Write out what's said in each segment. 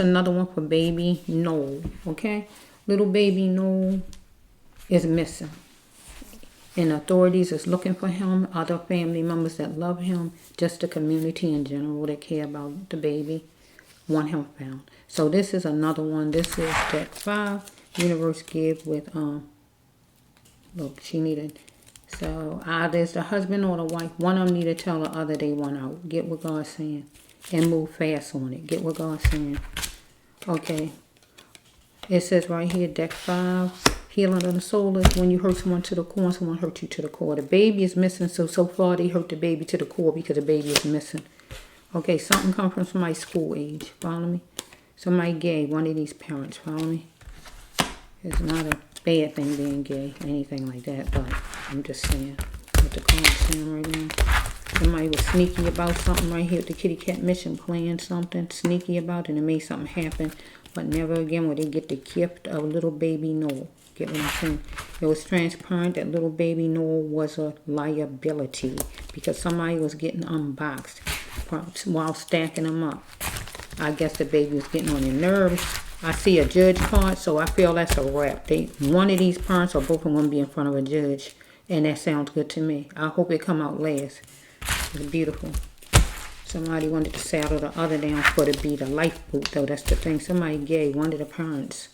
Another one for Baby Noel, okay? Little Baby Noel is missing. And authorities is looking for him, other family members that love him, just the community in general that care about the baby, want him found. So this is another one. This is deck 5. Universe give with, look, she needed, so either it's the husband or the wife. One of them need to tell the other they want out. Get what God's saying. And move fast on it. Get what God's saying. Okay. It says right here, deck 5. Healing of the soul is when you hurt someone to the core and someone hurt you to the core. The baby is missing, so far they hurt the baby to the core because the baby is missing. Okay, something comes from somebody's school age. Follow me? Somebody gay, one of these parents. Follow me? It's not a bad thing being gay, anything like that, but I'm just saying what the card's saying right now. Somebody was sneaky about something right here with the kitty cat mission, playing something sneaky about it and it made something happen, but never again will they get the gift of little Baby Noel. Get what I'm saying? It was transparent that little Baby Noel was a liability because somebody was getting unboxed while stacking them up. I guess the baby was getting on their nerves. I see a judge card, so I feel that's a wrap. One of these parents or both of them going to be in front of a judge, and that sounds good to me. I hope it come out last. It's beautiful. Somebody wanted to saddle the other down for to be the lifeboat, though. That's the thing. Somebody gay, one of the parents.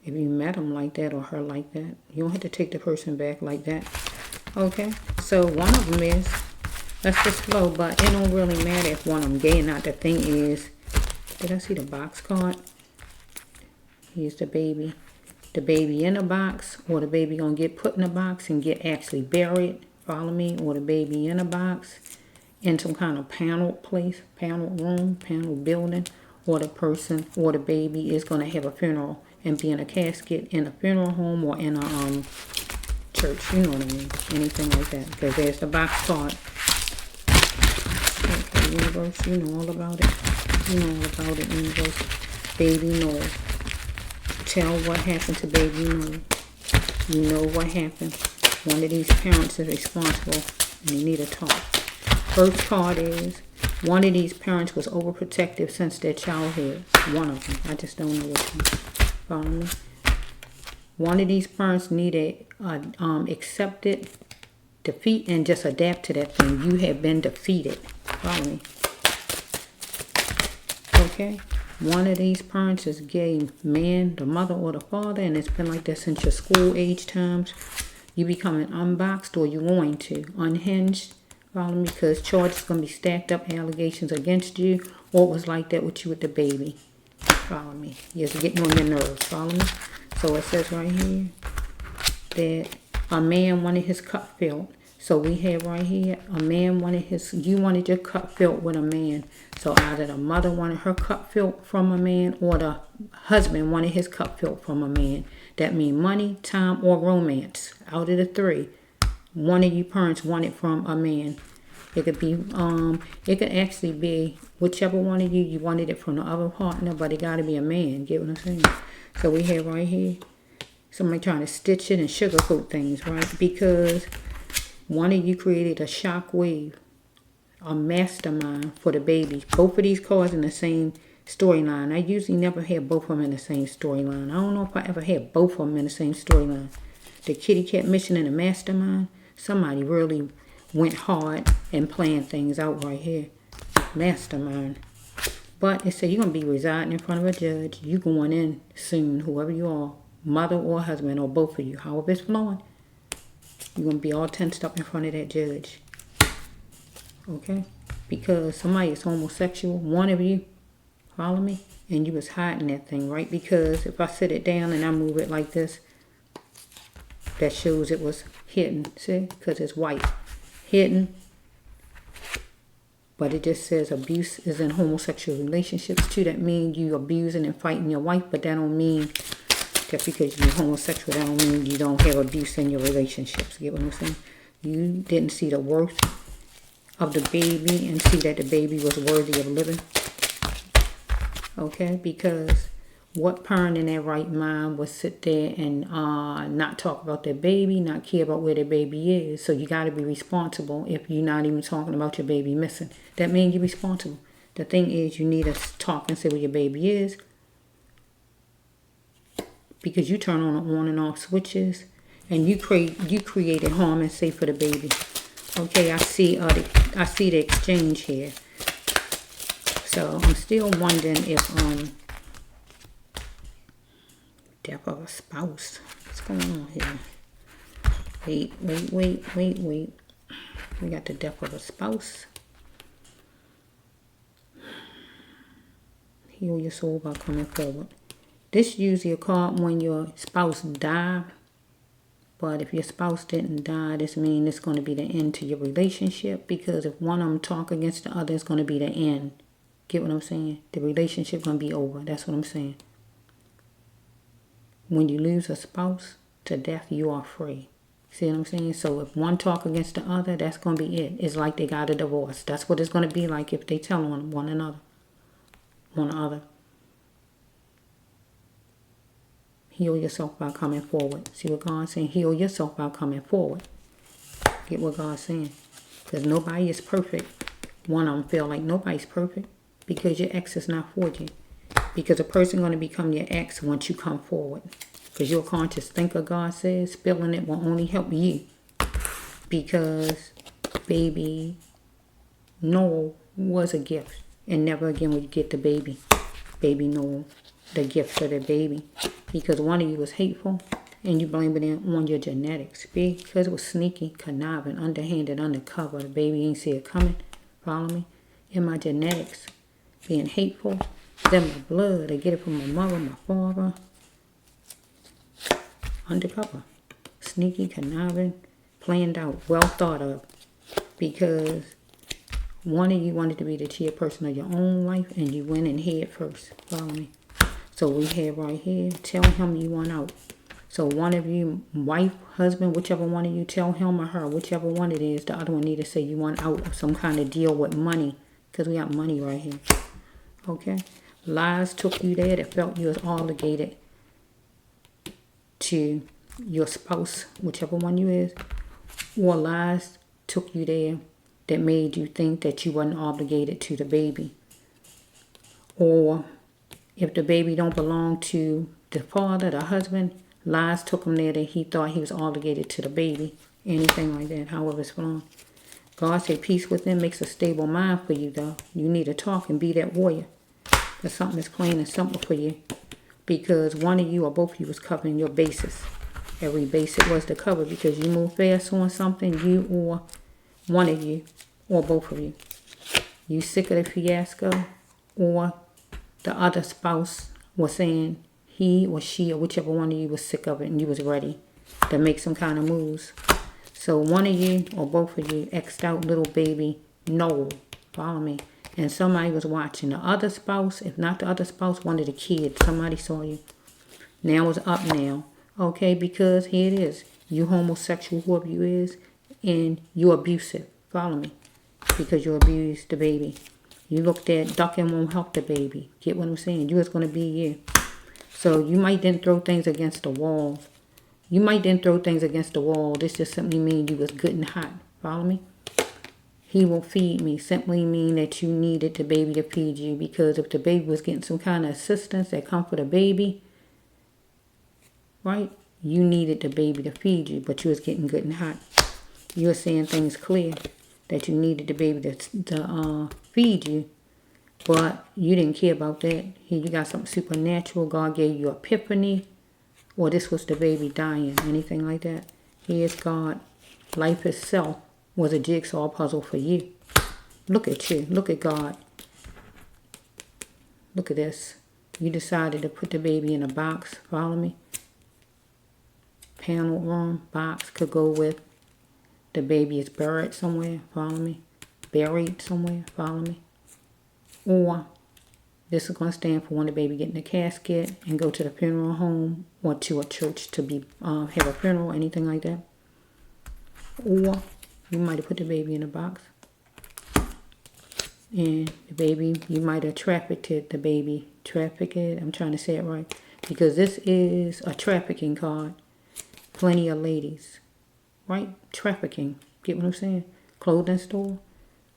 If you met him like that or her like that, you don't have to take the person back like that. Okay? So one of them is, let's just flow, but it don't really matter if one of them gay or not. The thing is, did I see the box card? Here's the baby. The baby in a box, or the baby gonna get put in a box and get actually buried. Follow me? Or the baby in a box in some kind of panel place, panel room, panel building, or the person or the baby is gonna have a funeral and be in a casket in a funeral home or in a church, you know what I mean, anything like that, because there's the box card. Okay, universe, you know all about it. You know all about it, universe. Baby Noel. Tell what happened to Baby Noel. You know what happened. One of these parents is responsible and they need to talk. First card is, one of these parents was overprotective since their childhood. One of them. I just don't know which one. Follow me? One of these parents needed accepted defeat and just adapt to that thing. You have been defeated. Follow me? Okay? One of these parents is gay man, the mother or the father, and it's been like that since your school age times. You becoming unboxed or you're going to. Unhinged. Follow me? Because charges going to be stacked up, allegations against you. Or it was like that with you with the baby. Follow me. You're getting on your nerves. Follow me? So it says right here that a man wanted his cup filled. So we have right here, a man wanted you wanted your cup filled with a man. So either the mother wanted her cup filled from a man or the husband wanted his cup filled from a man. That means money, time, or romance. Out of the three, one of you parents wanted from a man. It could be, it could actually be whichever one of you wanted it from the other partner, but it got to be a man. Get what I'm saying? So we have right here, somebody trying to stitch it and sugarcoat things, right? Because one of you created a shock wave, a mastermind for the baby. Both of these cards in the same storyline. I usually never have both of them in the same storyline. I don't know if I ever had both of them in the same storyline. The kitty cat mission and the mastermind. Somebody really went hard and planned things out right here. Mastermind. But it said you're going to be residing in front of a judge. You going in soon, whoever you are. Mother or husband or both of you. However it's flowing. You're going to be all tensed up in front of that judge. Okay? Because somebody is homosexual. One of you. Follow me? And you was hiding that thing, right? Because if I sit it down and I move it like this, that shows it was hidden. See? Because it's white. Hidden. But it just says abuse is in homosexual relationships too. That means you abusing and fighting your wife, but that don't mean that because you're homosexual, that don't mean you don't have abuse in your relationships. You get what I'm saying? You didn't see the worth of the baby and see that the baby was worthy of living. Okay? Because what parent in their right mind would sit there and not talk about their baby, not care about where their baby is? So you got to be responsible if you're not even talking about your baby missing. That means you're responsible. The thing is, you need to talk and say where your baby is, because you turn on and off switches, and you created harm and safe for the baby. Okay, I see the exchange here. So I'm still wondering if death of a spouse. What's going on here? Wait. We got the death of a spouse. Heal your soul by coming forward. This usually a card when your spouse died. But if your spouse didn't die, this means it's going to be the end to your relationship. Because if one of them talk against the other, it's going to be the end. Get what I'm saying? The relationship going to be over. That's what I'm saying. When you lose a spouse to death, you are free. See what I'm saying? So if one talk against the other, that's going to be it. It's like they got a divorce. That's what it's going to be like if they tell on one another. Heal yourself by coming forward. See what God's saying? Heal yourself by coming forward. Get what God's saying? Because nobody is perfect. One of them feel like nobody's perfect because your ex is not for you. Because a person going to become your ex once you come forward. Because your conscious thinker, God says, spilling it will only help you. Because Baby Noel was a gift. And never again will you get the baby. Baby Noel. The gift for the baby. Because one of you was hateful. And you blame it on your genetics. Because it was sneaky, conniving, underhanded, undercover. The baby ain't see it coming. Follow me? In my genetics. Being hateful. Then my blood. I get it from my mother, my father. Undercover. Sneaky, conniving, planned out, well thought of. Because one of you wanted to be the chairperson of your own life and you went in head first. Follow me? So we have right here, tell him you want out. So one of you, wife, husband, whichever one of you, tell him or her, whichever one it is, the other one need to say you want out of some kind of deal with money. Because we got money right here. Okay? Lies took you there that felt you was obligated to your spouse, whichever one you is, or lies took you there that made you think that you wasn't obligated to the baby. Or if the baby don't belong to the father, the husband, lies took him there that he thought he was obligated to the baby. Anything like that, however it's wrong. God said peace within makes a stable mind for you, though. You need to talk and be that warrior. Because something is plain and simple for you. Because one of you or both of you was covering your bases. Every base it was to cover because you move fast on something, you or one of you or both of you. You sick of the fiasco, or the other spouse was saying he or she or whichever one of you was sick of it and you was ready to make some kind of moves. So one of you or both of you X'd out little baby Noel. Follow me? And somebody was watching. The other spouse, if not the other spouse, one of the kids, somebody saw you. Now it's up now. Okay, because here it is. You homosexual, whoever you is, and you abusive. Follow me? Because you abused the baby. You looked at ducking won't help the baby. Get what I'm saying? You is going to be you. So you might then throw things against the wall. This just simply means you was good and hot. Follow me? He will feed me. Simply mean that you needed the baby to feed you. Because if the baby was getting some kind of assistance that come for the baby, right? You needed the baby to feed you, but you was getting good and hot. You were saying things clear that you needed the baby to feed you, but you didn't care about that. Here you got something supernatural. God gave you epiphany, or this was the baby dying, anything like that. Here's God. Life itself was a jigsaw puzzle for you. Look at you. Look at God. Look at this. You decided to put the baby in a box. Follow me? Panel room box could go with the baby is buried somewhere. Follow me? Buried somewhere. Follow me? Or this is going to stand for when the baby get in the casket and go to the funeral home or to a church to be have a funeral, anything like that. Or you might have put the baby in a box. And the baby, you might have trafficked the baby. Trafficked it. I'm trying to say it right. Because this is a trafficking card. Plenty of ladies. Right? Trafficking. Get what I'm saying? Clothing store.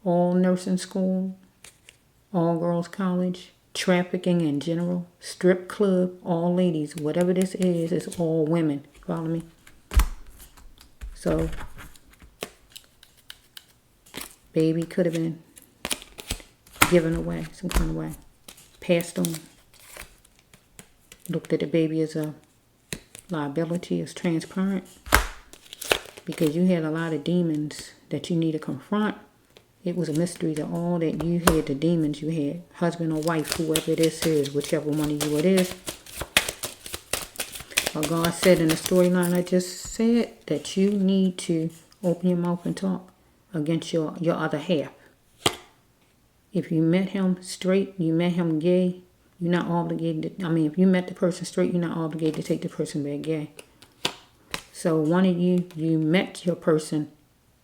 All nursing school. all girls college, trafficking in general, strip club, all ladies, whatever this is, it's all women. Follow me? So, baby could have been given away some kind of way, passed on. Looked at the baby as a liability, as transparent, because you had a lot of demons that you need to confront. It was a mystery to all that you had, the demons you had, husband or wife, whoever this is, whichever one of you it is. But God said in the storyline I just said that you need to open your mouth and talk against your other half. If you met him straight, you met him gay, you're not obligated to, if you met the person straight, you're not obligated to take the person back gay. So one of you met your person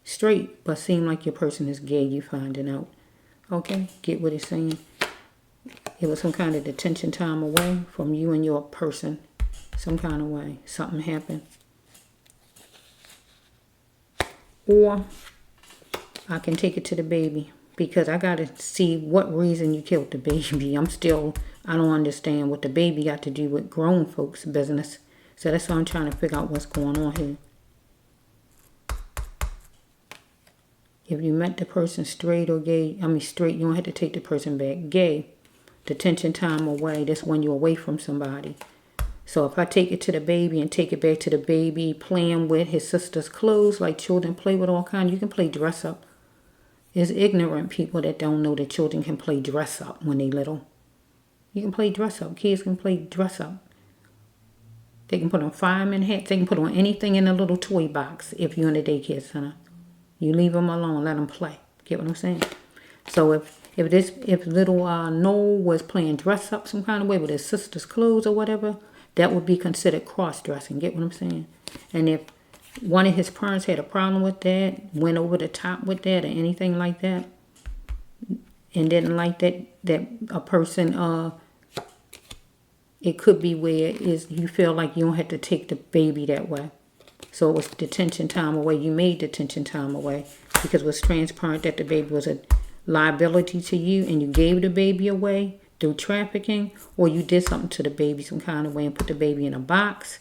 straight, but seem like your person is gay, you finding out. Okay? Get what it's saying? It was some kind of detention time away from you and your person. Some kind of way. Something happened. Or I can take it to the baby, because I got to see what reason you killed the baby. I don't understand what the baby got to do with grown folks' business. So that's why I'm trying to figure out what's going on here. If you met the person straight or gay, straight, you don't have to take the person back. Gay, detention time away, that's when you're away from somebody. So if I take it to the baby and take it back to the baby playing with his sister's clothes, like children play with all kinds, you can play dress up. There's ignorant people that don't know that children can play dress up when they little. You can play dress up. Kids can play dress up. They can put on fireman hats. They can put on anything in a little toy box if you're in the daycare center. You leave them alone. Let them play. Get what I'm saying? So if little Noel was playing dress up some kind of way with his sister's clothes or whatever, that would be considered cross-dressing. Get what I'm saying? And if one of his parents had a problem with that, went over the top with that or anything like that, and didn't like that a person, it could be where you feel like you don't have to take the baby that way. So it was detention time away. You made detention time away because it was transparent that the baby was a liability to you, and you gave the baby away through trafficking, or you did something to the baby some kind of way and put the baby in a box,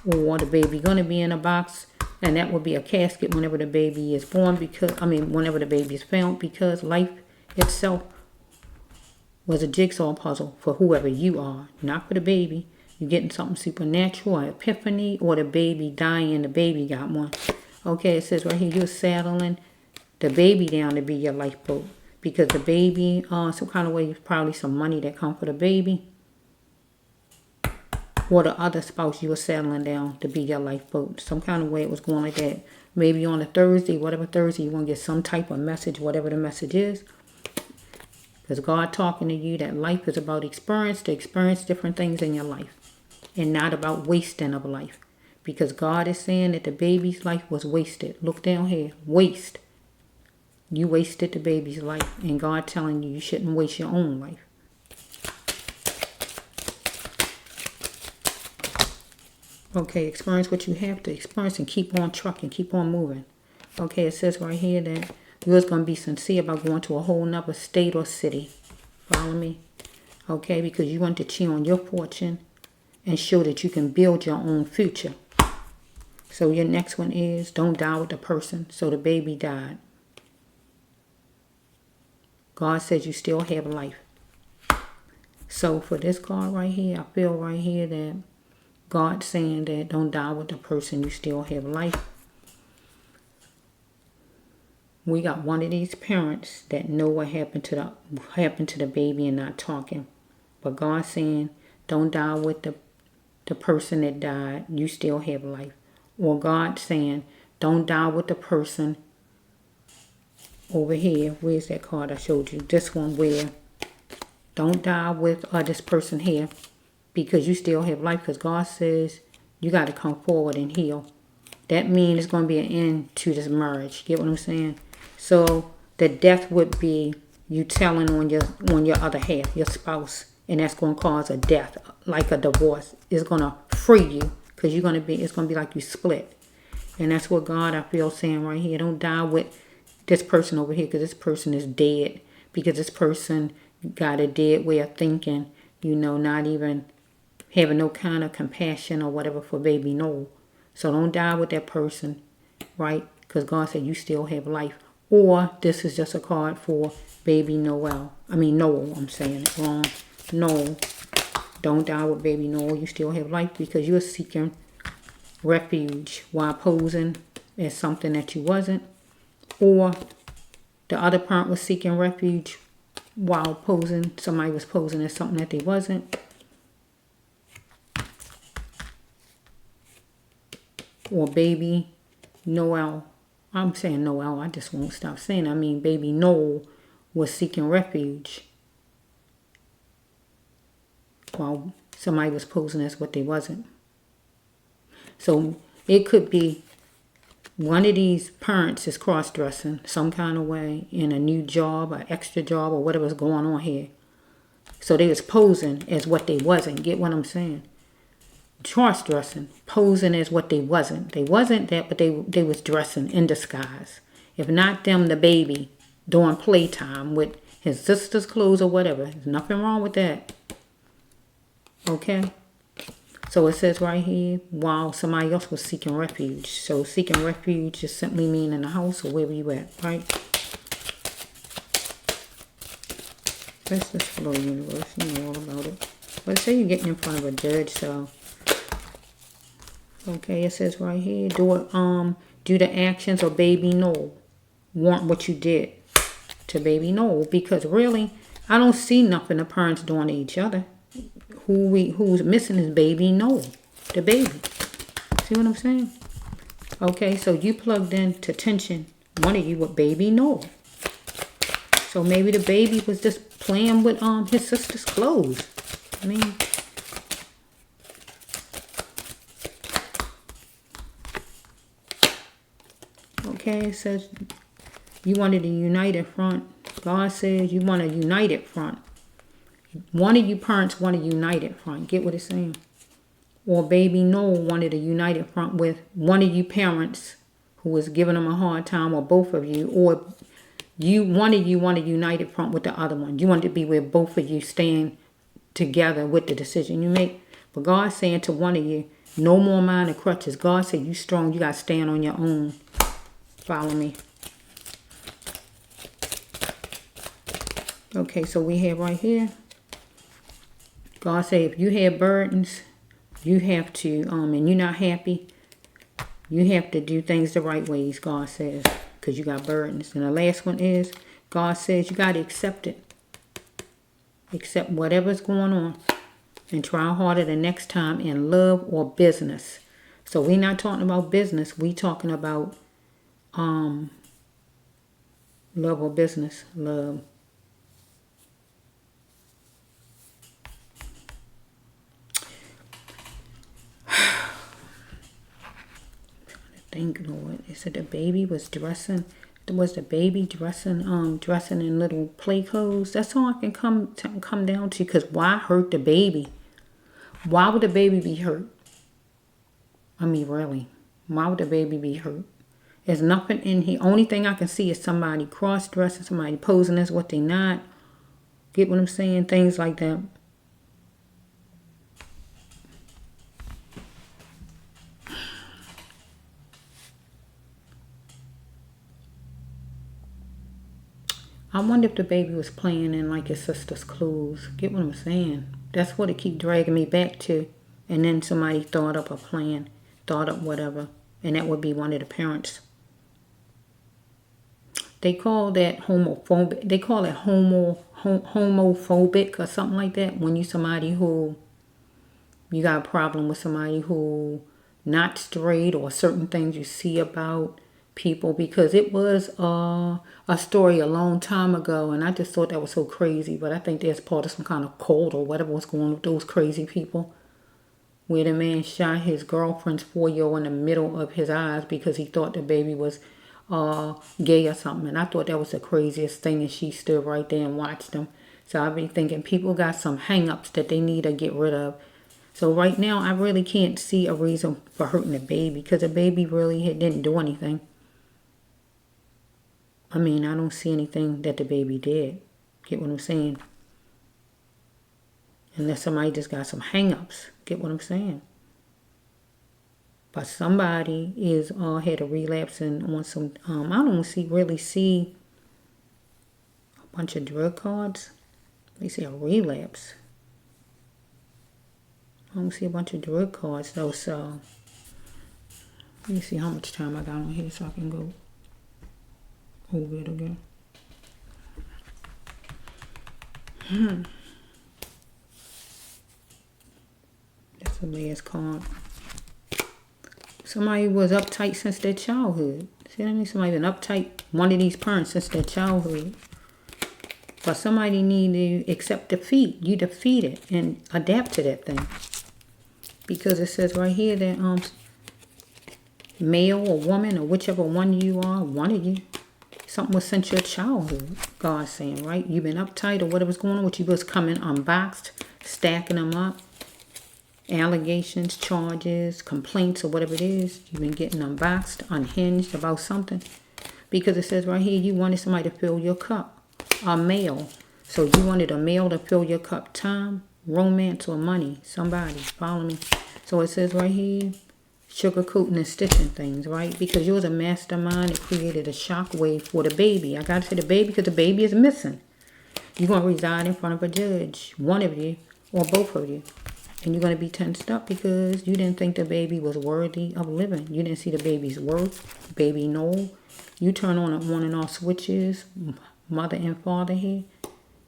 or the baby gonna be in a box, and that would be a casket whenever the baby is born, whenever the baby is found, because life itself was a jigsaw puzzle for whoever you are, not for the baby. You're getting something supernatural, or epiphany, or the baby dying, the baby got one. Okay, it says right here, you're saddling the baby down to be your lifeboat. Because the baby, some kind of way, probably some money that come for the baby. Or the other spouse you were settling down to be your lifeboat. Some kind of way it was going like that. Maybe on a Thursday, whatever Thursday, you want to get some type of message, whatever the message is. Because God talking to you that life is about experience, to experience different things in your life. And not about wasting of life. Because God is saying that the baby's life was wasted. Look down here. Waste. You wasted the baby's life, and God telling you shouldn't waste your own life. Okay, experience what you have to experience and keep on trucking, keep on moving. Okay, it says right here that you're going to be sincere about going to a whole nother state or city. Follow me? Okay, because you want to cheat on your fortune and show that you can build your own future. So your next one is don't die with the person. So the baby died. God says you still have life. So for this card right here, I feel right here that God's saying that don't die with the person, you still have life. We got one of these parents that know what happened to the baby and not talking. But God's saying don't die with the person that died, you still have life. Or God saying don't die with the person over here. Where's that card I showed you? This one, where don't die with this person here, because you still have life, because God says you got to come forward and heal. That means it's going to be an end to this marriage. Get what I'm saying? So the death would be you telling on your other half, your spouse, and that's going to cause a death, like a divorce. It's going to free you, because it's going to be like you split. And that's what God, I feel, saying right here. Don't die with this person over here, because this person is dead, because this person got a dead way of thinking, you know, not even having no kind of compassion or whatever for Baby Noel. So don't die with that person, right? Because God said you still have life. Or this is just a card for Baby Noel. I mean Noel, I'm saying it wrong. Noel. Don't die with Baby Noel. You still have life because you're seeking refuge while posing as something that you wasn't. Or the other parent was seeking refuge while posing. Somebody was posing as something that they wasn't. Or Baby Noel. I'm saying Noel. I just won't stop saying. I mean Baby Noel was seeking refuge while somebody was posing as what they wasn't. So it could be one of these parents is cross-dressing some kind of way in a new job, or extra job, or whatever's going on here. So they was posing as what they wasn't. Get what I'm saying? Cross-dressing, posing as what they wasn't. They wasn't that, but they was dressing in disguise. If not them, the baby during playtime with his sister's clothes or whatever. There's nothing wrong with that. Okay? So it says right here, while somebody else was seeking refuge. So seeking refuge just simply mean in the house or wherever you at, right? That's this flow universe. You know all about it. But say you're getting in front of a judge, so... Okay, it says right here, do the actions of Baby Noel want what you did to Baby Noel? Because really, I don't see nothing the parents doing to each other. Who's missing is Baby Noel, the baby. See what I'm saying? Okay, so you plugged into tension, one of you with Baby Noel. So maybe the baby was just playing with his sister's clothes. I mean, okay, it says you wanted a united front. God says you want a united front. One of you parents want a united front. Get what it's saying? Or Baby Noel wanted a united front with one of you parents who was giving them a hard time, or both of you. Or one of you want a united front with the other one. You want to be where both of you stand together with the decision you make. But God's saying to one of you, no more mind of crutches. God said you strong. You got to stand on your own. Follow me. Okay, so we have right here. God said if you have burdens, you have to, and you're not happy, you have to do things the right ways, God says, because you got burdens. And the last one is, God says you got to accept it. Accept whatever's going on and try harder the next time in love or business. So we're not talking about business. We talking about love or business. Love. Thank Lord. It said the baby was dressing. Was the baby dressing in little play clothes? That's all I can come down to. Because why hurt the baby? Why would the baby be hurt? I mean, really. Why would the baby be hurt? There's nothing in here. Only thing I can see is somebody cross-dressing, somebody posing as what they not. Get what I'm saying? Things like that. I wonder if the baby was playing in like his sister's clothes. Get what I'm saying? That's what it keep dragging me back to. And then somebody thought up a plan, thought up whatever, and that would be one of the parents. They call that homophobic. They call it homophobic or something like that. When you somebody who, you got a problem with somebody who not straight, or certain things you see about people, because it was a story a long time ago, and I just thought that was so crazy. But I think there's part of some kind of cult or whatever was going on with those crazy people, where the man shot his girlfriend's 4-year-old in the middle of his eyes because he thought the baby was gay or something. And I thought that was the craziest thing, and she stood right there and watched him. So I've been thinking people got some hang-ups that they need to get rid of. So right now I really can't see a reason for hurting the baby, because the baby really didn't do anything. I mean, I don't see anything that the baby did. Get what I'm saying? Unless somebody just got some hang-ups. Get what I'm saying? But somebody is had a relapsing on some, I don't really see a bunch of drug cards. They say a relapse. I don't see a bunch of drug cards though, so let me see how much time I got on here so I can go over it again. That's the last card. Somebody was uptight since their childhood. See what I mean? Somebody been uptight, one of these parents, since their childhood. But somebody need to accept defeat. You defeat it and adapt to that thing. Because it says right here that male or woman or whichever one you are, one of you, something was since your childhood. God's saying, right? You've been uptight or whatever's going on with you was coming unboxed, stacking them up. Allegations, charges, complaints, or whatever it is. You've been getting unboxed, unhinged about something. Because it says right here, you wanted somebody to fill your cup. A male. So you wanted a male to fill your cup. Time, romance, or money. Somebody. Follow me. So it says right here, sugarcoating and stitching things, right? Because you was a mastermind that created a shockwave for the baby. I got to say the baby because the baby is missing. You're going to reside in front of a judge. One of you or both of you. And you're going to be tensed up because you didn't think the baby was worthy of living. You didn't see the baby's worth. Baby Noel. You turn on and off switches. Mother and father here.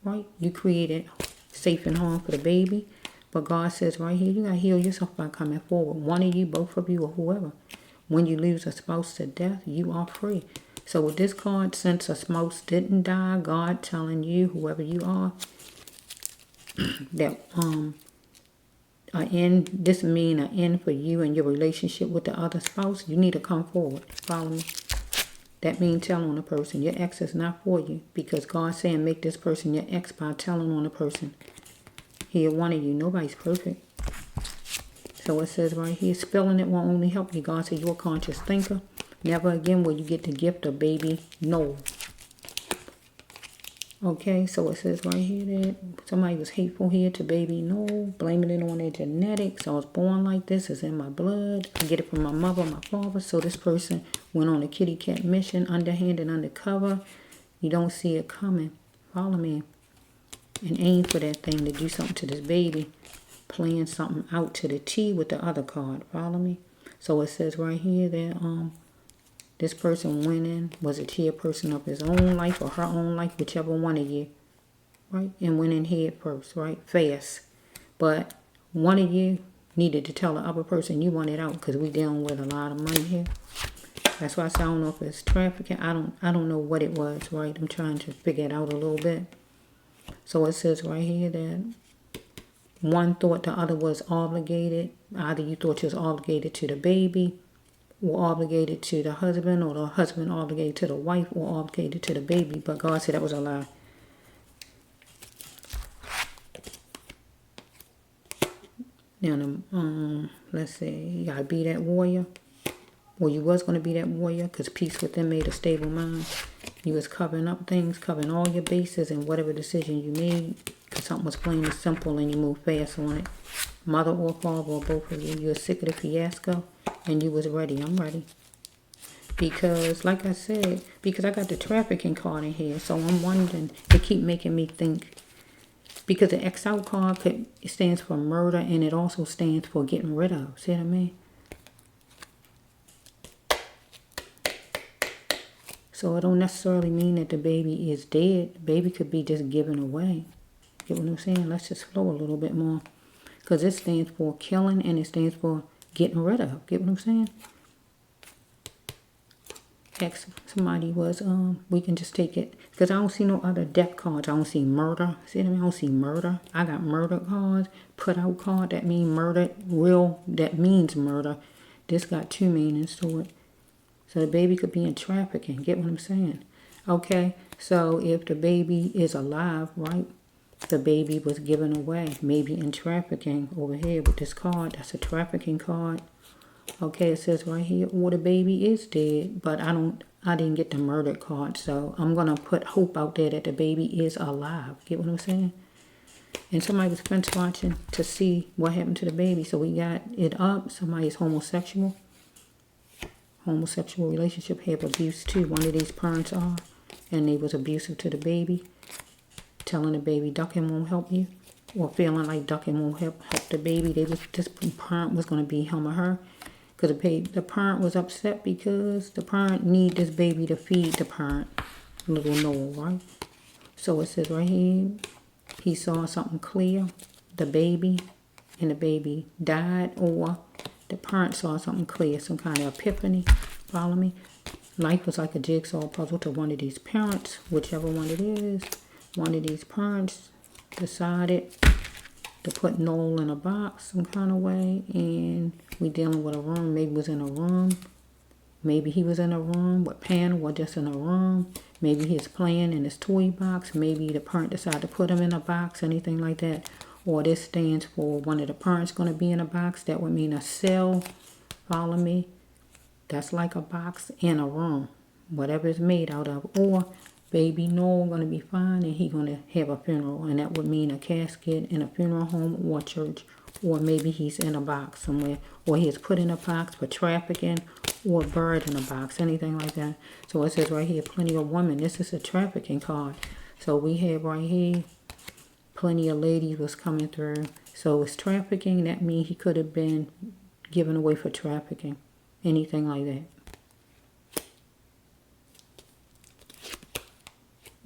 Right? You created safe and home for the baby. But God says right here, you got to heal yourself by coming forward. One of you, both of you, or whoever. When you lose a spouse to death, you are free. So with this card, since a spouse didn't die, God telling you, whoever you are, that this mean an end for you and your relationship with the other spouse. You need to come forward. Follow me. That means telling on a person. Your ex is not for you. Because God's saying make this person your ex by telling on a person. Here, one of you. Nobody's perfect. So it says right here, spelling it won't only help you. God said you're a conscious thinker. Never again will you get the gift of Baby Noel. Okay, so it says right here that somebody was hateful here to Baby Noel, blaming it on their genetics. I was born like this, it's in my blood. I get it from my mother, my father. So this person went on a kitty cat mission, underhand and undercover. You don't see it coming. Follow me. And aim for that thing to do something to this baby. Playing something out to the T with the other card. Follow me. So it says right here that this person went in, was a chairperson of his own life or her own life, whichever one of you, right? And went in head first, right? Fast. But one of you needed to tell the other person you want it out because we dealing with a lot of money here. That's why I say I don't know if it's trafficking. I don't know what it was, right? I'm trying to figure it out a little bit. So it says right here that one thought the other was obligated. Either you thought you was obligated to the baby, or obligated to the husband, or the husband obligated to the wife, or obligated to the baby. But God said that was a lie. Now, let's say you gotta be that warrior. Well, you was going to be that warrior because peace within made a stable mind. You was covering up things, covering all your bases and whatever decision you made because something was plain and simple and you moved fast on it. Mother or father or both of you. You were sick of the fiasco and you was ready. I'm ready. Because, like I said, because I got the trafficking card in here, so I'm wondering, they keep making me think. Because the X out card it stands for murder and it also stands for getting rid of. See what I mean? So it don't necessarily mean that the baby is dead. The baby could be just given away. Get what I'm saying? Let's just flow a little bit more. Because it stands for killing and it stands for getting rid of. Get what I'm saying? Ex somebody was, we can just take it. Because I don't see no other death cards. I don't see murder. See what I mean? I don't see murder. I got murder cards. Put out card. That means murder. Real. That means murder. This got two meanings to it. So the baby could be in trafficking. Get what I'm saying? Okay, so if the baby is alive, right? The baby was given away. Maybe in trafficking over here with this card. That's a trafficking card. Okay, it says right here, or the baby is dead. But I didn't get the murdered card. So I'm going to put hope out there that the baby is alive. Get what I'm saying? And somebody was fence watching to see what happened to the baby. So we got it up. Somebody is homosexual. Homosexual relationship, have abuse too. One of these parents are. And they was abusive to the baby. Telling the baby ducking won't help you. Or feeling like ducking won't help the baby. This parent was going to be him or her. Because the parent was upset because the parent need this baby to feed the parent. Little Noel, right? So it says right here, he saw something clear. The baby and the baby died, or the parent saw something clear, some kind of epiphany. Follow me? Life was like a jigsaw puzzle to one of these parents, whichever one it is. One of these parents decided to put Noel in a box some kind of way, and we dealing with a room. Maybe was in a room. Maybe he was in a room with panel or just in a room. Maybe he's playing in his toy box. Maybe the parent decided to put him in a box, anything like that. Or this stands for one of the parents going to be in a box. That would mean a cell. Follow me? That's like a box in a room. Whatever it's made out of. Or Baby Noel going to be fine and he going to have a funeral. And that would mean a casket in a funeral home or church. Or maybe he's in a box somewhere. Or he's put in a box for trafficking. Or buried in a box. Anything like that. So it says right here, plenty of women. This is a trafficking card. So we have right here, plenty of ladies was coming through. So it's trafficking. That means he could have been given away for trafficking. Anything like that.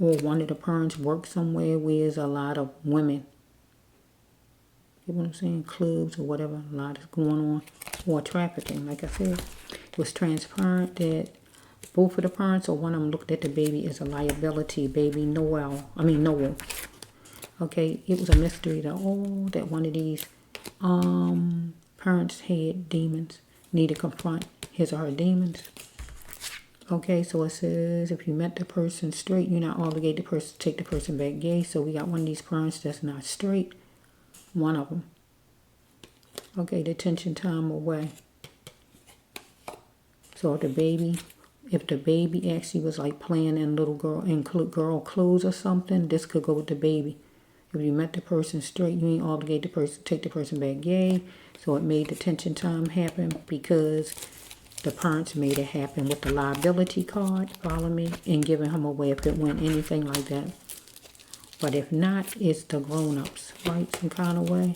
Or one of the parents work somewhere where there's a lot of women. You know what I'm saying? Clubs or whatever. A lot is going on. Or trafficking, like I said. It was transparent that both of the parents or one of them looked at the baby as a liability. Baby Noel. Okay, it was a mystery that that one of these parents had demons. Need to confront his or her demons. Okay, so it says if you met the person straight, you're not obligated to take the person back gay. So we got one of these parents that's not straight. One of them. Okay, detention time away. So if the baby actually was like playing in little girl clothes or something, this could go with the baby. If you met the person straight, you ain't obligated to take the person back gay. So it made detention time happen because the parents made it happen with the liability card, follow me, and giving him away if it went anything like that. But if not, it's the grown-ups, right? Some kind of way.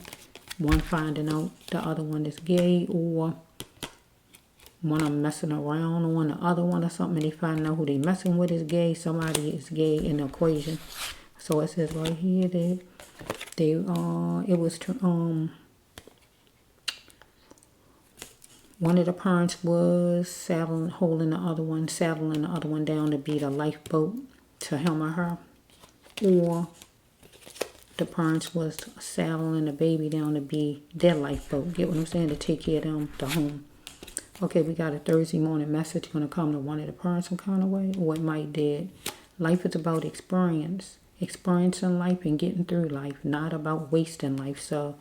One finding out the other one is gay, or one of them messing around on the other one or something, and they find out who they messing with is gay. Somebody is gay in the equation. So it says right here that one of the parents was holding the other one, saddling the other one down to be the lifeboat to him or her. Or the parents was saddling the baby down to be their lifeboat. Get what I'm saying? To take care of them, the home. Okay, we got a Thursday morning message going to come to one of the parents some kind of way. Or it might did. Life is about experience. Experiencing life and getting through life. Not about wasting life. So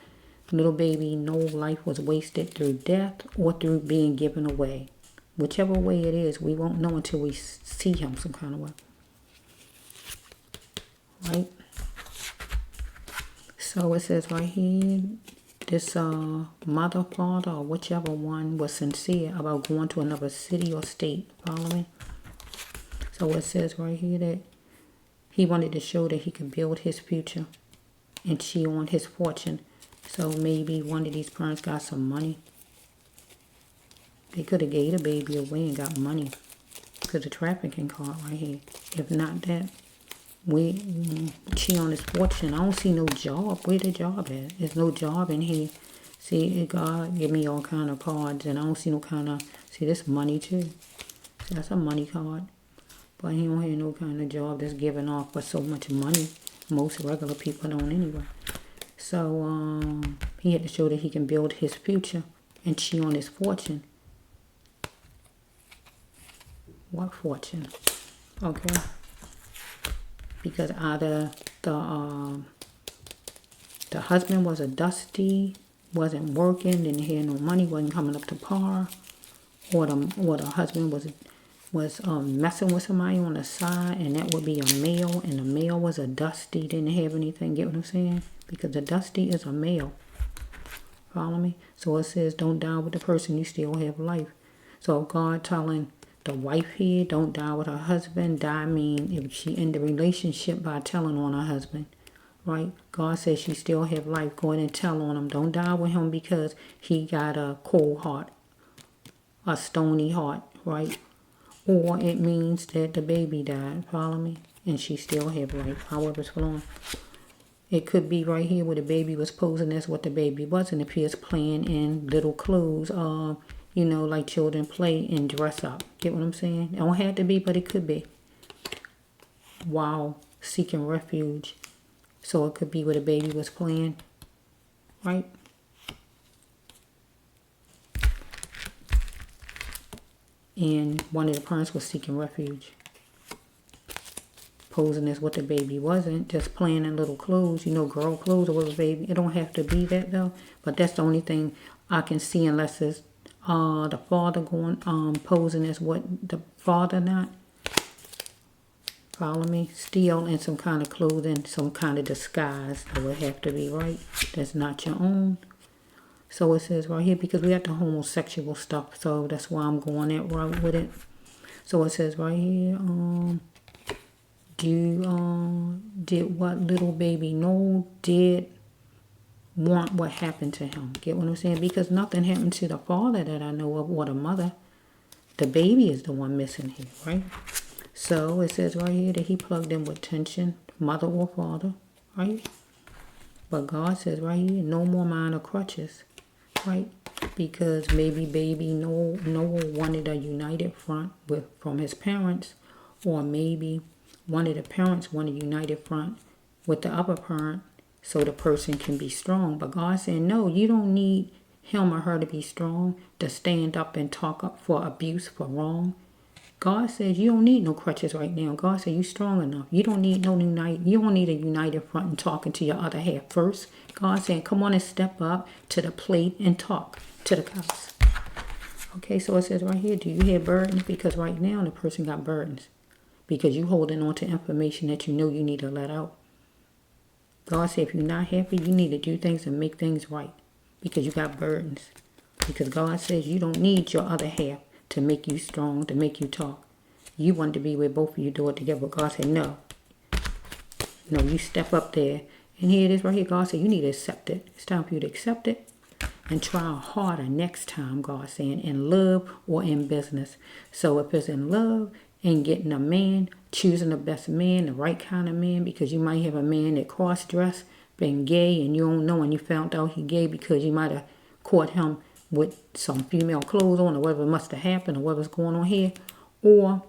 little baby, no life was wasted through death or through being given away. Whichever way it is, we won't know until we see him some kind of way. Right? So it says right here, this mother, father, or whichever one was sincere about going to another city or state. Follow me? So it says right here that he wanted to show that he could build his future and cheat on his fortune. So maybe one of these parents got some money. They could have gave the baby away and got money. Because the trafficking card right here. If not that, we cheat on his fortune. I don't see no job. Where the job at? There's no job in here. See, God give me all kind of cards, and I don't see no kind of. See, this money too. See, that's a money card. But he don't have no kind of job that's giving off for so much money. Most regular people don't anyway. So he had to show that he can build his future and cheat on his fortune. What fortune? Okay. Because either the husband was a dusty, wasn't working, didn't have no money, wasn't coming up to par, or the husband was was messing with somebody on the side, and that would be a male, and the male was a dusty, didn't have anything. Get what I'm saying? Because the dusty is a male. Follow me? So it says, don't die with the person, you still have life. So God telling the wife here, don't die with her husband. Die mean if she in the relationship by telling on her husband. Right? God says she still have life. Go ahead and tell on him. Don't die with him because he got a cold heart, a stony heart, right? Or it means that the baby died. Follow me? And she still have life. However it's flowing. It could be right here where the baby was posing as what the baby was, and appears playing in little clothes, you know, like children play and dress up. Get what I'm saying? It don't have to be, but it could be. While seeking refuge. So it could be where the baby was playing, right? And one of the parents was seeking refuge. Posing as what the baby wasn't, just playing in little clothes, you know, girl clothes or whatever, baby. It don't have to be that though, but that's the only thing I can see, unless it's the father going posing as what the father not. Follow me? Still in some kind of clothing, some kind of disguise. It would have to be, right? That's not your own. So it says right here, because we got the homosexual stuff, so that's why I'm going that route with it. So it says right here, did what little baby Noel did want what happened to him. Get what I'm saying? Because nothing happened to the father that I know of, or the mother. The baby is the one missing here, right? So it says right here that he plugged in with tension, mother or father, right? But God says right here, no more minor crutches, right? Because maybe baby Noel wanted a united front from his parents, or maybe one of the parents wanted a united front with the other parent so the person can be strong. But God said, no, you don't need him or her to be strong, to stand up and talk up for abuse, for wrong. God says you don't need no crutches right now. God said you strong enough. You don't need you don't need a united front and talking to your other half first. God said, come on and step up to the plate and talk to the cops. Okay, so it says right here, do you have burdens? Because right now the person got burdens. Because you holding on to information that you know you need to let out. God said if you're not happy, you need to do things and make things right. Because you got burdens. Because God says you don't need your other half to make you strong, to make you talk. You want to be where both of you do it together. But God said no. No, you step up there. And here it is right here. God said you need to accept it. It's time for you to accept it. And try harder next time, God saying, in love or in business. So if it's in love and getting a man, choosing the best man, the right kind of man, because you might have a man that cross-dressed, been gay, and you don't know, and you found out he gay because you might have caught him with some female clothes on, or whatever must have happened, or whatever's going on here, or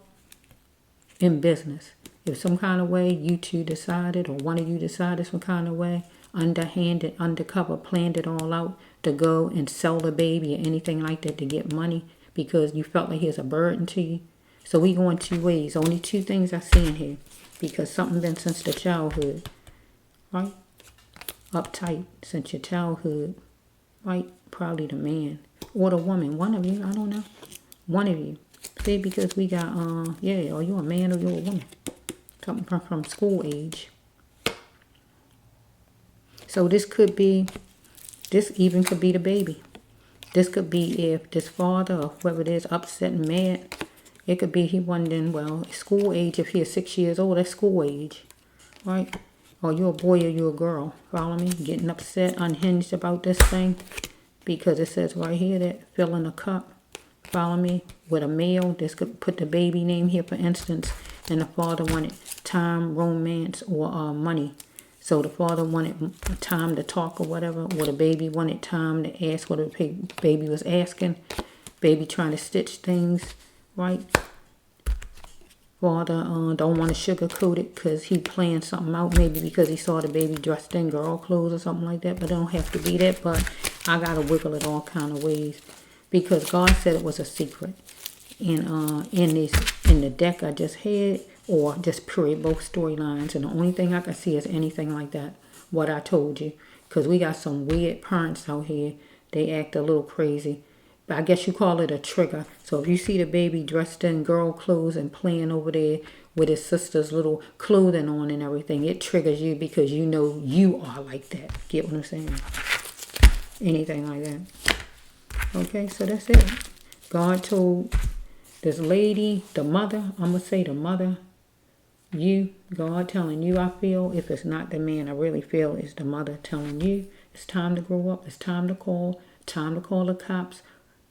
in business. If some kind of way you two decided, or one of you decided some kind of way, underhanded, undercover, planned it all out to go and sell the baby or anything like that to get money because you felt like he was a burden to you. So we going two ways. Only two things I see in here, because something been since the childhood, right? Uptight since your childhood, right? Probably the man or the woman. One of you, I don't know. One of you. See, because we got, yeah, are you a man or you a woman? Something from school age. So this could be, this even could be the baby. This could be if this father or whoever it is upset and mad. It could be he wondering, well, school age, if he's 6 years old, that's school age, right? Or you're a boy or you're a girl, follow me? Getting upset, unhinged about this thing. Because it says right here that filling a cup, follow me, with a male. This could put the baby name here, for instance. And the father wanted time, romance, or money. So the father wanted time to talk or whatever, or the baby wanted time to ask what the baby was asking. Baby trying to stitch things, right? Father don't want to sugarcoat it because he planned something out, maybe because he saw the baby dressed in girl clothes or something like that. But it don't have to be that, but I got to wiggle it all kind of ways because God said it was a secret. And in the deck I just had, or just period, both storylines, and the only thing I can see is anything like that, what I told you, because we got some weird parents out here. They act a little crazy, I guess you call it a trigger. So if you see the baby dressed in girl clothes and playing over there with his sister's little clothing on and everything, it triggers you because you know you are like that. Get what I'm saying? Anything like that. Okay, so that's it. God told this lady, the mother, I'm going to say the mother, God telling you, I feel, if it's not the man, I really feel it's the mother telling you, it's time to grow up, it's time to call the cops.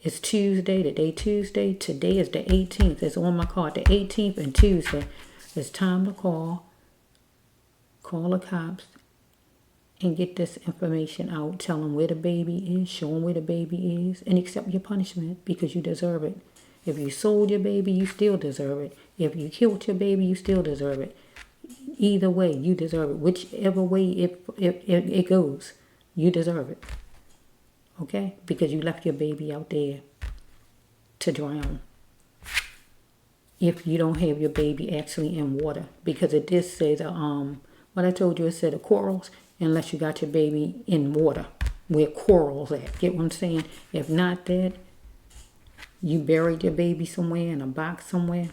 It's Tuesday, today Tuesday, today is the 18th, it's on my card, the 18th and Tuesday. It's time to call the cops and get this information out, tell them where the baby is, show them where the baby is, and accept your punishment because you deserve it. If you sold your baby, you still deserve it. If you killed your baby, you still deserve it. Either way, you deserve it. Whichever way it goes, you deserve it. Okay? Because you left your baby out there to drown. If you don't have your baby actually in water. Because it did say what I told you, it said the corals, unless you got your baby in water. Where corals at. Get what I'm saying? If not that, you buried your baby somewhere in a box somewhere,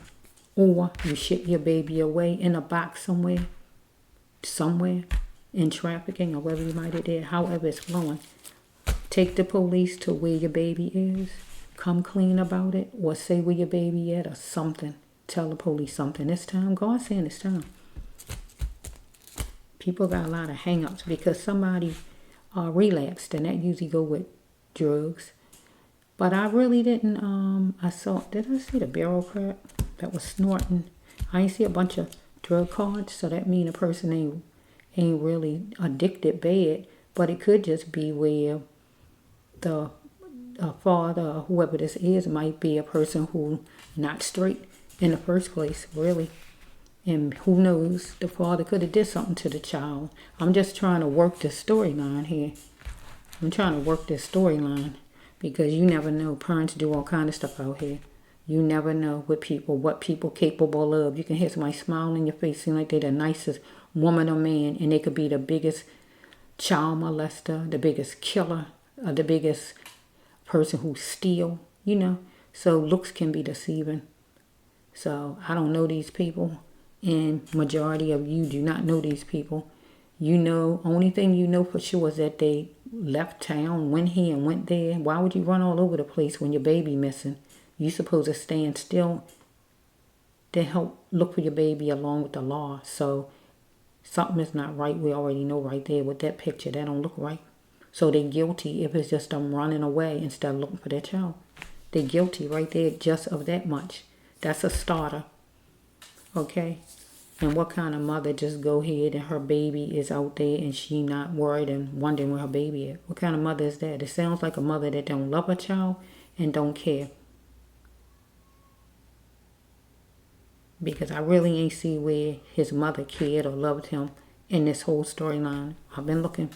or you ship your baby away in a box somewhere, in trafficking or wherever you might have did, however it's flowing. Take the police to where your baby is, come clean about it, or say where your baby at or something. Tell the police something. It's time. God's saying it's time. People got a lot of hang-ups because somebody relapsed, and that usually go with drugs. But I really didn't, did I see the barrel crack that was snorting? I ain't see a bunch of drug cards, so that mean a person ain't really addicted bad, but it could just be where the father or whoever this is might be a person who not straight in the first place, really. And who knows, the father could have did something to the child. I'm just trying to work this storyline here. Because you never know. Parents do all kind of stuff out here. You never know what people capable of. You can hear somebody smile in your face, seem like they're the nicest woman or man, and they could be the biggest child molester, the biggest killer, or the biggest person who steal, So looks can be deceiving. So I don't know these people, and majority of you do not know these people. Only thing you know for sure is that they left town, went here and went there. Why would you run all over the place when your baby missing? You supposed to stand still to help look for your baby along with the law. So something is not right. We already know right there with that picture. That don't look right. So they're guilty if it's just them running away instead of looking for their child. They're guilty right there just of that much. That's a starter. Okay? And what kind of mother just go ahead and her baby is out there and she not worried and wondering where her baby is? What kind of mother is that? It sounds like a mother that don't love her child and don't care. Because I really ain't see where his mother cared or loved him in this whole storyline. I've been looking.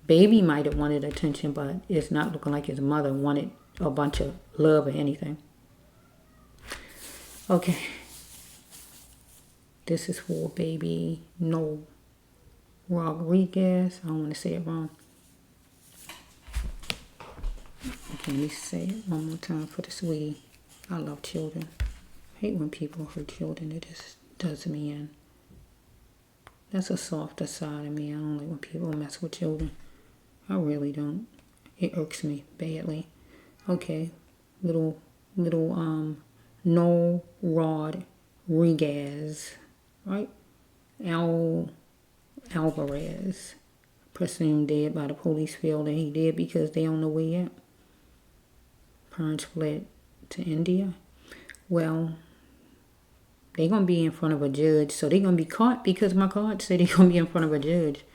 Baby might have wanted attention, but it's not looking like his mother wanted a bunch of love or anything. Okay. This is for Baby Noel Rodriguez. I don't want to say it wrong. Okay, let me say it one more time for the sweetie. I love children. I hate when people hurt children. It just does me in. That's a softer side of me. I don't like when people mess with children. I really don't. It irks me badly. Okay, little Noel Rodriguez. Right? Alvarez, presumed dead by the police, feel that he did because they on the way out. Parents fled to India. Well, they're going to be in front of a judge, so they're going to be caught because my card said they're going to be in front of a judge.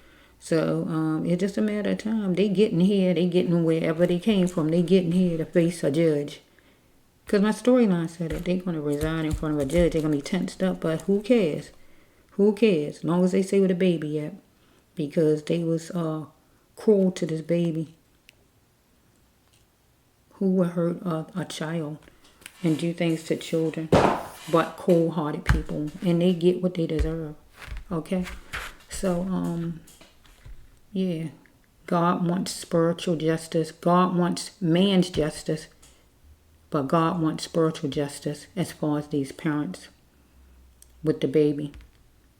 So it's just a matter of time. They getting here, they getting wherever they came from, they getting here to face a judge. Because my storyline said it. They're going to resign in front of a judge. They're going to be tensed up, but who cares? Who cares? As long as they say where the baby at. Because they was cruel to this baby. Who would hurt a child and do things to children but cold-hearted people? And they get what they deserve. Okay? So, yeah. God wants spiritual justice. God wants man's justice. But God wants spiritual justice as far as these parents with the baby.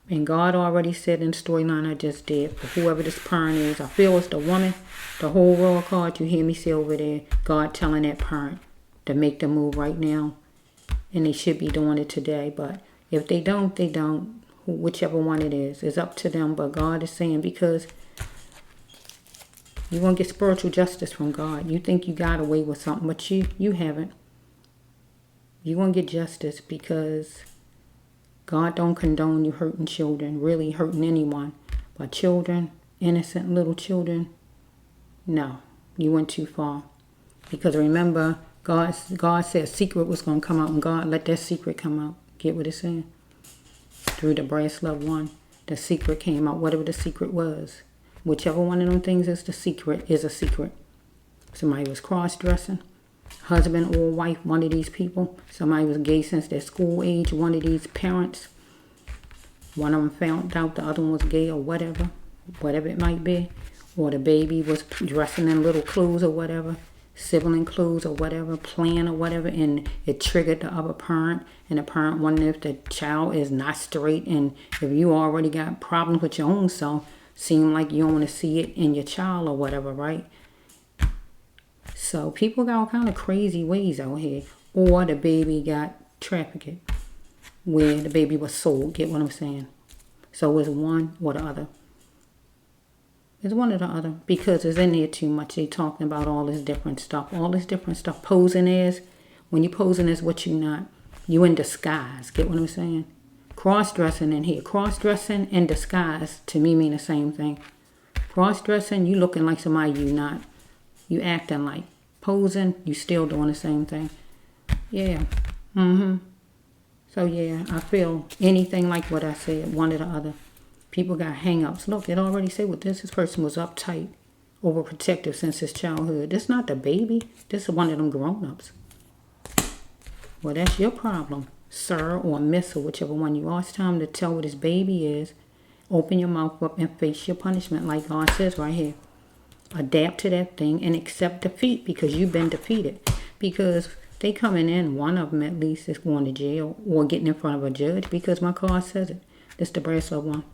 And God already said in the storyline I just did, for whoever this parent is, I feel it's the woman, the whole world card you hear me say over there, God telling that parent to make the move right now. And they should be doing it today. But if they don't, they don't. Whichever one it is, it's up to them. But God is saying, because you want to get spiritual justice from God. You think you got away with something, but you haven't. You want to get justice because God don't condone you hurting children, really hurting anyone. But children, innocent little children, no, you went too far. Because remember, God said a secret was going to come out, and God let that secret come out. Get what it's saying? Through the brass loved one, the secret came out, whatever the secret was. Whichever one of them things is the secret is a secret. Somebody was cross-dressing. Husband or wife, one of these people. Somebody was gay since their school age, one of these parents. One of them found out the other one was gay or whatever it might be. Or the baby was dressing in little clothes or whatever, sibling clothes or whatever, playing or whatever, and it triggered the other parent. And the parent wondering if the child is not straight. And if you already got problems with your own self, seem like you don't want to see it in your child or whatever, right? So people got all kind of crazy ways out here. Or the baby got trafficked, where the baby was sold. Get what I'm saying? So it's one or the other. It's one or the other. Because it's in there too much. They talking about all this different stuff. All this different stuff. Posing is, when you posing is what you not. You in disguise. Get what I'm saying? Cross-dressing in here. Cross-dressing and disguise to me mean the same thing. Cross-dressing, you looking like somebody you not. You acting like. Posing, you still doing the same thing. Yeah. So yeah, I feel anything like what I said, one or the other. People got hang-ups. Look, it already said with this person was uptight, overprotective since his childhood. This not the baby. This is one of them grown-ups. Well, that's your problem, sir or miss, or whichever one you are. It's time to tell what this baby is. Open your mouth up and face your punishment like God says right here. Adapt to that thing and accept defeat because you've been defeated. Because they coming in, one of them at least is going to jail or getting in front of a judge because my card says it. This the brass up one.